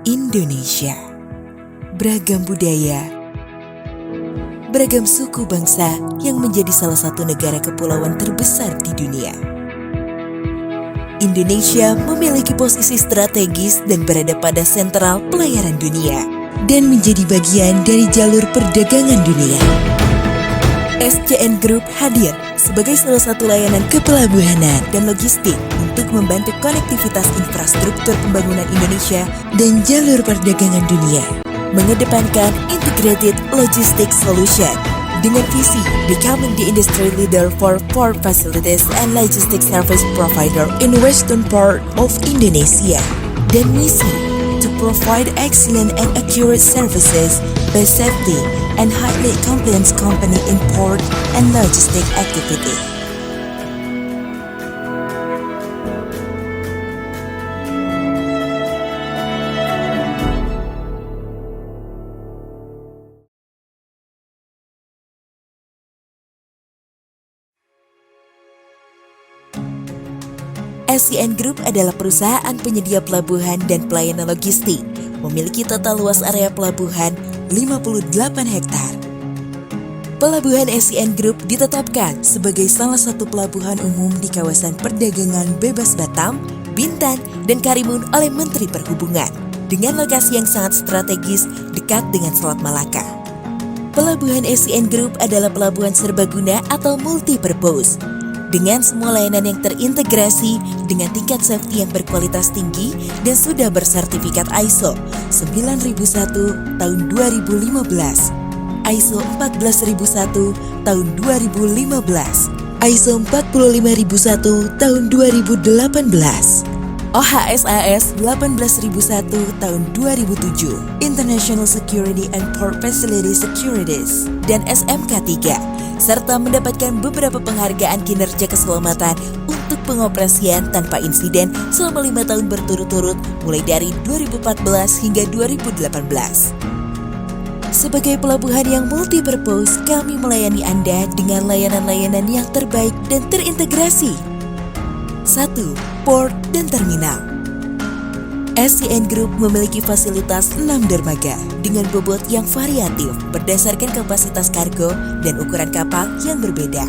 Indonesia, beragam budaya, beragam suku bangsa yang menjadi salah satu negara kepulauan terbesar di dunia. Indonesia memiliki posisi strategis dan berada pada sentral pelayaran dunia dan menjadi bagian dari jalur perdagangan dunia. SCN Group hadir sebagai salah satu layanan kepelabuhanan dan logistik untuk membantu konektivitas infrastruktur pembangunan Indonesia dan jalur perdagangan dunia, mengedepankan integrated logistics solution dengan visi becoming the industry leader for port facilities and logistics service provider in western part of Indonesia, dan misi to provide excellent and accurate services by safety and highly compliant company in port and logistic activity. SCN Group adalah perusahaan penyedia pelabuhan dan pelayanan logistik, memiliki total luas area pelabuhan 58 hektar. Pelabuhan SCN Group ditetapkan sebagai salah satu pelabuhan umum di kawasan perdagangan bebas Batam, Bintan, dan Karimun oleh Menteri Perhubungan, dengan lokasi yang sangat strategis dekat dengan Selat Malaka. Pelabuhan SCN Group adalah pelabuhan serbaguna atau multi-purpose, dengan semua layanan yang terintegrasi dengan tingkat safety yang berkualitas tinggi dan sudah bersertifikat ISO 9001 tahun 2015, ISO 14001 tahun 2015, ISO 45001 tahun 2018, OHSAS 18001 tahun 2007, International Security and Port Facility Securities, dan SMK 3, serta mendapatkan beberapa penghargaan kinerja keselamatan untuk pengoperasian tanpa insiden selama 5 tahun berturut-turut mulai dari 2014 hingga 2018. Sebagai pelabuhan yang multi-purpose, kami melayani Anda dengan layanan-layanan yang terbaik dan terintegrasi. 1. Port dan terminal. SCN Group memiliki fasilitas 6 dermaga dengan bobot yang variatif berdasarkan kapasitas kargo dan ukuran kapal yang berbeda.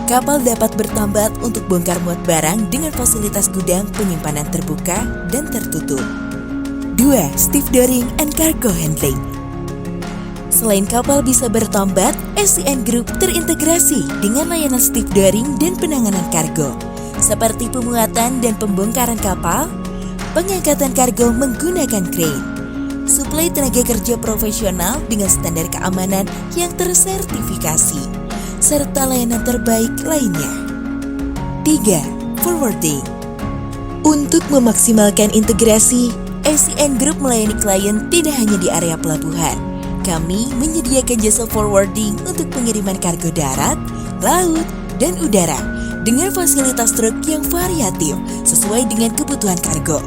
Kapal dapat bertambat untuk bongkar muat barang dengan fasilitas gudang penyimpanan terbuka dan tertutup. 2. Stevedoring and cargo handling. Selain kapal bisa bertambat, SCN Group terintegrasi dengan layanan stevedoring dan penanganan kargo, seperti pemuatan dan pembongkaran kapal, pengangkatan kargo menggunakan crane, suplai tenaga kerja profesional dengan standar keamanan yang tersertifikasi, serta layanan terbaik lainnya. 3. Forwarding. Untuk memaksimalkan integrasi, SCN Group melayani klien tidak hanya di area pelabuhan. Kami menyediakan jasa forwarding untuk pengiriman kargo darat, laut, dan udara dengan fasilitas truk yang variatif sesuai dengan kebutuhan kargo.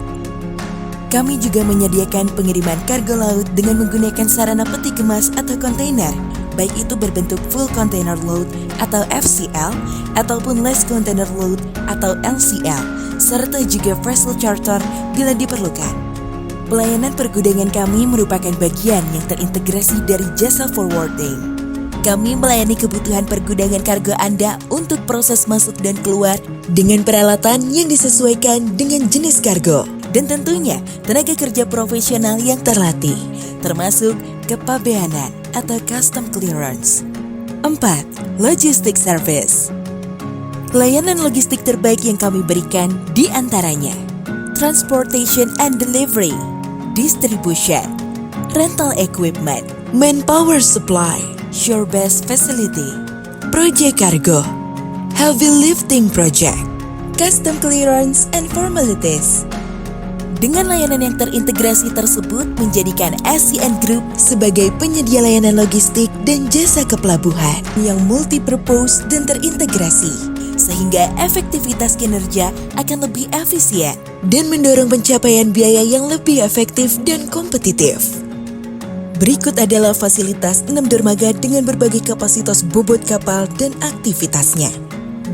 Kami juga menyediakan pengiriman kargo laut dengan menggunakan sarana peti kemas atau kontainer, baik itu berbentuk full container load atau FCL ataupun less container load atau LCL, serta juga vessel charter bila diperlukan. Pelayanan pergudangan kami merupakan bagian yang terintegrasi dari jasa forwarding. Kami melayani kebutuhan pergudangan kargo Anda untuk proses masuk dan keluar dengan peralatan yang disesuaikan dengan jenis kargo. Dan tentunya tenaga kerja profesional yang terlatih, termasuk kepabeanan atau custom clearance. 4. Logistic service. Layanan logistik terbaik yang kami berikan di antaranya transportation and delivery, distribution, rental equipment, manpower supply, shore-based facility, project cargo, heavy lifting project, custom clearance and formalities. Dengan layanan yang terintegrasi tersebut menjadikan SCN Group sebagai penyedia layanan logistik dan jasa kepelabuhan yang multi-purpose dan terintegrasi, sehingga efektivitas kinerja akan lebih efisien dan mendorong pencapaian biaya yang lebih efektif dan kompetitif. Berikut adalah fasilitas 6 dermaga dengan berbagai kapasitas bobot kapal dan aktivitasnya.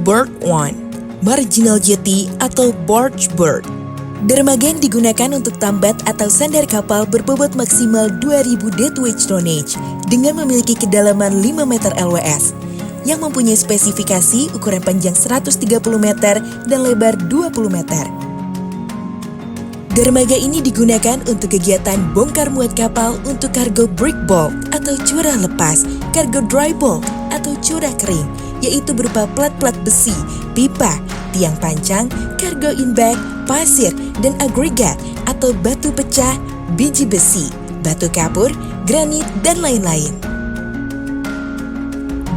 Berth 1, Marginal Jetty atau Barge Berth. Dermaga yang digunakan untuk tambat atau sandar kapal berbobot maksimal 2000 deadweight tonnage dengan memiliki kedalaman 5 meter LWS yang mempunyai spesifikasi ukuran panjang 130 meter dan lebar 20 meter. Dermaga ini digunakan untuk kegiatan bongkar muat kapal untuk kargo break bulk atau curah lepas, kargo dry bulk atau curah kering, yaitu berupa plat-plat besi, pipa, tiang pancang, kargo in-bag, pasir, dan agregat atau batu pecah, biji besi, batu kapur, granit, dan lain-lain.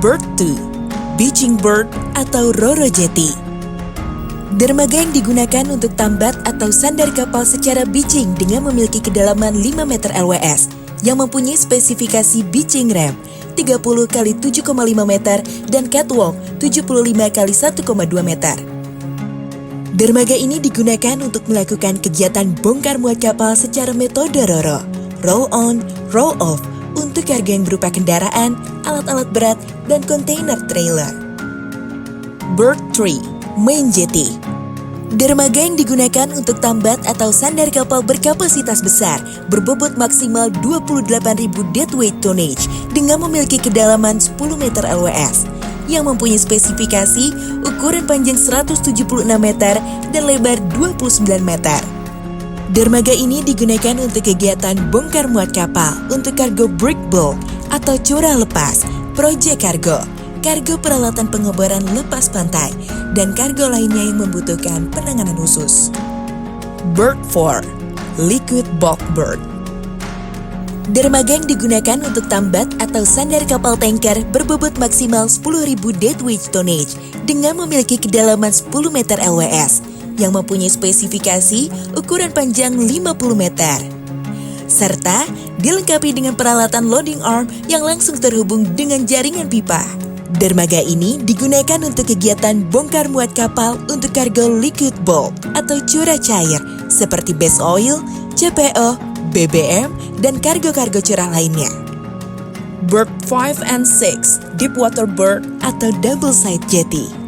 Berth 2, Beaching Berth atau Ro-Ro Jetty. Dermaga yang digunakan untuk tambat atau sandar kapal secara beaching dengan memiliki kedalaman 5 meter LWS yang mempunyai spesifikasi beaching ramp 30 x 7,5 meter dan catwalk 75 x 1,2 meter. Dermaga ini digunakan untuk melakukan kegiatan bongkar muat kapal secara metode Ro-Ro, roll on, roll off untuk kargo yang berupa kendaraan, alat-alat berat, dan kontainer trailer. Berth 3, Main Jetty. Dermaga yang digunakan untuk tambat atau sandar kapal berkapasitas besar berbobot maksimal 28.000 deadweight tonnage dengan memiliki kedalaman 10 meter LWS yang mempunyai spesifikasi ukuran panjang 176 meter dan lebar 29 meter. Dermaga ini digunakan untuk kegiatan bongkar muat kapal untuk kargo break bulk atau curah lepas, proyek kargo, kargo peralatan pengeboran lepas pantai, dan kargo lainnya yang membutuhkan penanganan khusus. Berth 4, Liquid Bulk Berth. Dermaga yang digunakan untuk tambat atau sandar kapal tanker berbobot maksimal 10.000 deadweight tonnage dengan memiliki kedalaman 10 meter LWS yang mempunyai spesifikasi ukuran panjang 50 meter. Serta dilengkapi dengan peralatan loading arm yang langsung terhubung dengan jaringan pipa. Dermaga ini digunakan untuk kegiatan bongkar muat kapal untuk kargo liquid bulk atau curah cair seperti base oil, CPO, BBM, dan kargo-kargo curah lainnya. Berth 5 and 6, Deepwater Berth atau Double Side Jetty.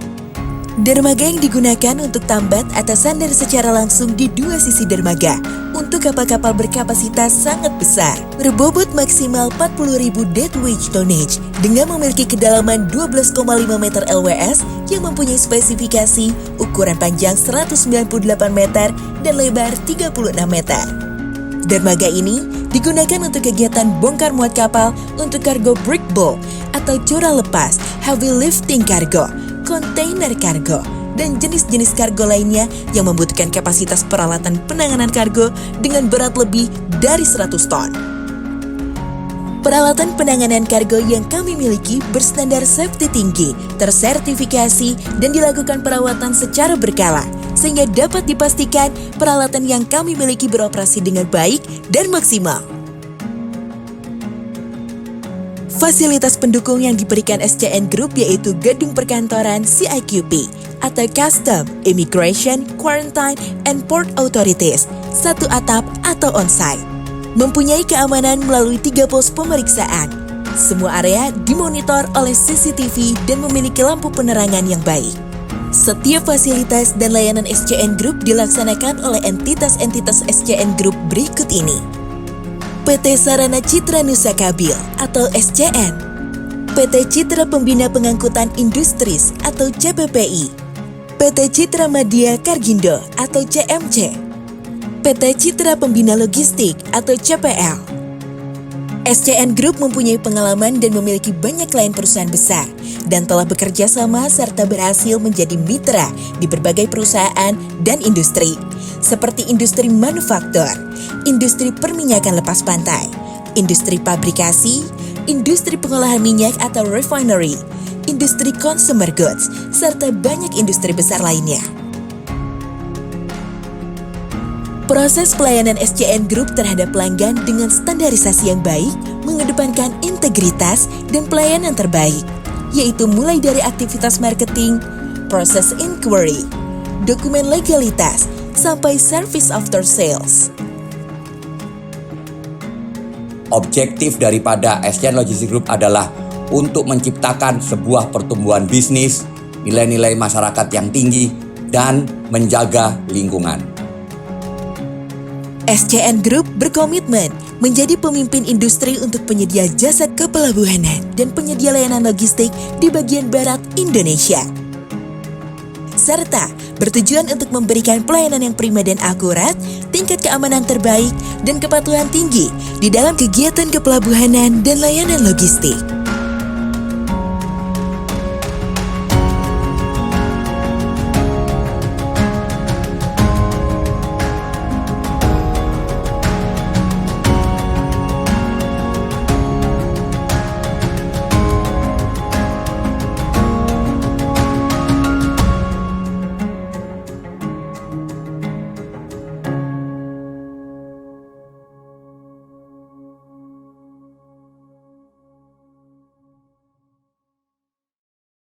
Dermaga yang digunakan untuk tambat atau sandar secara langsung di dua sisi dermaga untuk kapal-kapal berkapasitas sangat besar, berbobot maksimal 40.000 deadweight tonnage dengan memiliki kedalaman 12,5 meter LWS yang mempunyai spesifikasi ukuran panjang 198 meter dan lebar 36 meter. Dermaga ini digunakan untuk kegiatan bongkar muat kapal untuk kargo break bulk atau curah lepas, heavy lifting cargo, kontainer kargo, dan jenis-jenis kargo lainnya yang membutuhkan kapasitas peralatan penanganan kargo dengan berat lebih dari 100 ton. Peralatan penanganan kargo yang kami miliki berstandar safety tinggi, tersertifikasi, dan dilakukan perawatan secara berkala, sehingga dapat dipastikan peralatan yang kami miliki beroperasi dengan baik dan maksimal. Fasilitas pendukung yang diberikan SCN Group yaitu gedung perkantoran CIQP atau Custom, Immigration, Quarantine, and Port Authorities, satu atap atau on-site. Mempunyai keamanan melalui 3 pos pemeriksaan. Semua area dimonitor oleh CCTV dan memiliki lampu penerangan yang baik. Setiap fasilitas dan layanan SCN Group dilaksanakan oleh entitas-entitas SCN Group berikut ini. PT Sarana Citra Nusa Kabil atau SCN, PT Citra Pembina Pengangkutan Industris atau CPPI, PT Citra Madya Kargindo atau CMC, PT Citra Pembina Logistik atau CPL. SCN Group mempunyai pengalaman dan memiliki banyak klien perusahaan besar dan telah bekerja sama serta berhasil menjadi mitra di berbagai perusahaan dan industri seperti industri manufaktur, industri perminyakan lepas pantai, industri pabrikasi, industri pengolahan minyak atau refinery, industri consumer goods, serta banyak industri besar lainnya. Proses pelayanan SCN Group terhadap pelanggan dengan standarisasi yang baik, mengedepankan integritas dan pelayanan terbaik, yaitu mulai dari aktivitas marketing, proses inquiry, dokumen legalitas, sampai service after sales. Objektif daripada SCN Logistics Group adalah untuk menciptakan sebuah pertumbuhan bisnis nilai-nilai masyarakat yang tinggi, dan menjaga lingkungan. SCN Group berkomitmen menjadi pemimpin industri untuk penyedia jasa kepelabuhanan dan penyedia layanan logistik di bagian barat Indonesia. Serta bertujuan untuk memberikan pelayanan yang prima dan akurat, tingkat keamanan terbaik, dan kepatuhan tinggi di dalam kegiatan kepelabuhanan dan layanan logistik.